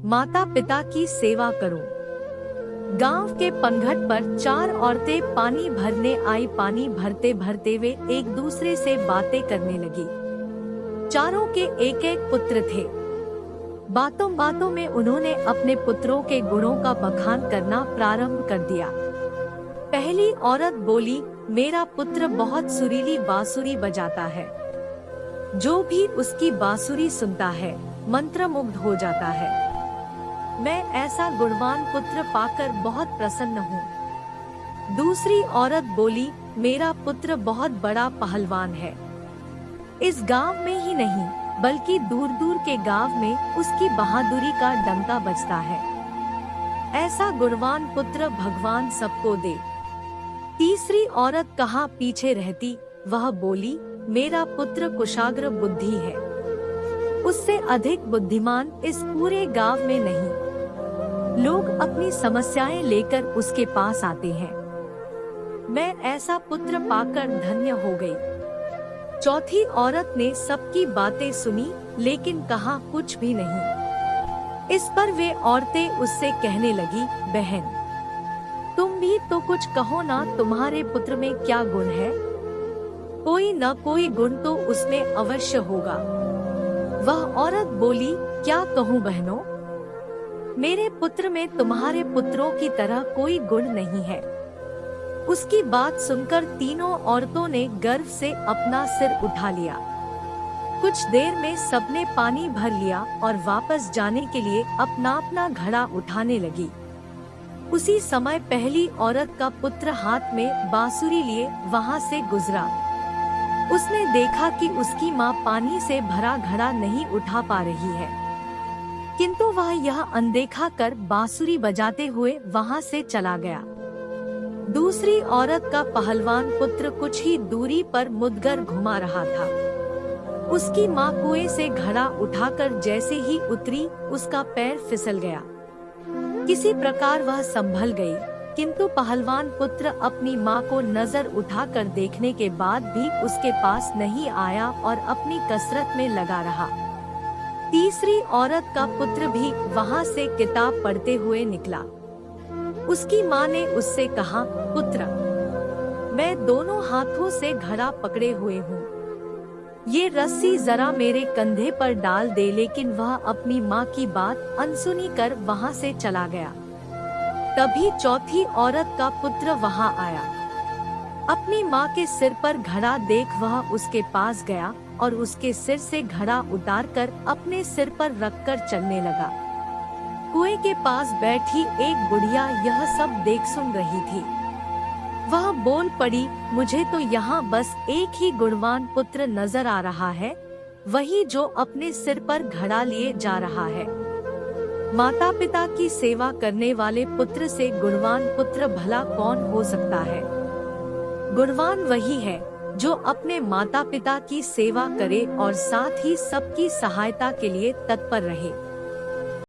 माता पिता की सेवा करो। गांव के पंघट पर चार औरतें पानी भरने आई। पानी भरते भरते वे एक दूसरे से बातें करने लगी। चारों के एक एक पुत्र थे। बातों बातों में उन्होंने अपने पुत्रों के गुणों का बखान करना प्रारंभ कर दिया। पहली औरत बोली, मेरा पुत्र बहुत सुरीली बांसुरी बजाता है। जो भी उसकी बांसुरी सुनता है मंत्रमुग्ध हो जाता है। मैं ऐसा गुणवान पुत्र पाकर बहुत प्रसन्न हूँ। दूसरी औरत बोली, मेरा पुत्र बहुत बड़ा पहलवान है। इस गांव में ही नहीं बल्कि दूर दूर के गांव में उसकी बहादुरी का डंका बजता है। ऐसा गुणवान पुत्र भगवान सबको दे। तीसरी औरत कहाँ पीछे रहती, वह बोली, मेरा पुत्र कुशाग्र बुद्धि है। उससे अधिक बुद्धिमान इस पूरे गांव में नहीं। लोग अपनी समस्याएं लेकर उसके पास आते हैं। मैं ऐसा पुत्र पाकर धन्य हो गई। चौथी औरत ने सबकी बातें सुनी लेकिन कहा कुछ भी नहीं। इस पर वे औरतें उससे कहने लगी, बहन तुम भी तो कुछ कहो ना, तुम्हारे पुत्र में क्या गुण है? कोई न कोई गुण तो उसमें अवश्य होगा। वह औरत बोली, क्या कहूँ बहनों, मेरे पुत्र में तुम्हारे पुत्रों की तरह कोई गुण नहीं है। उसकी बात सुनकर तीनों औरतों ने गर्व से अपना सिर उठा लिया। कुछ देर में सबने पानी भर लिया और वापस जाने के लिए अपना अपना घड़ा उठाने लगी। उसी समय पहली औरत का पुत्र हाथ में बांसुरी लिए वहां से गुजरा। उसने देखा कि उसकी माँ पानी से भरा घड़ा नहीं उठा पा रही है, किंतु वह यह अनदेखा कर बांसुरी बजाते हुए वहां से चला गया। दूसरी औरत का पहलवान पुत्र कुछ ही दूरी पर मुदगर घुमा रहा था। उसकी माँ कुएं से घड़ा उठाकर जैसे ही उतरी, उसका पैर फिसल गया। किसी प्रकार वह संभल गई, किंतु पहलवान पुत्र अपनी माँ को नजर उठाकर देखने के बाद भी उसके पास नहीं आया और अपनी कसरत में लगा रहा। तीसरी औरत का पुत्र भी वहां से किताब पढ़ते हुए निकला। उसकी माँ ने उससे कहा, पुत्र मैं दोनों हाथों से घड़ा पकड़े हुए हूँ, ये रस्सी जरा मेरे कंधे पर डाल दे। लेकिन वह अपनी माँ की बात अनसुनी कर वहां से चला गया। तभी चौथी औरत का पुत्र वहां आया। अपनी माँ के सिर पर घड़ा देख वह उसके पास गया और उसके सिर से घड़ा उतारकर अपने सिर पर रखकर चलने लगा। कुएं के पास बैठी एक बुढ़िया यह सब देख सुन रही थी। वह बोल पड़ी, मुझे तो यहाँ बस एक ही गुणवान पुत्र नजर आ रहा है, वही जो अपने सिर पर घड़ा लिए जा रहा है। माता पिता की सेवा करने वाले पुत्र से गुणवान पुत्र भला कौन हो सकता है? गुणवान वही है जो अपने माता पिता की सेवा करे और साथ ही सबकी सहायता के लिए तत्पर रहे।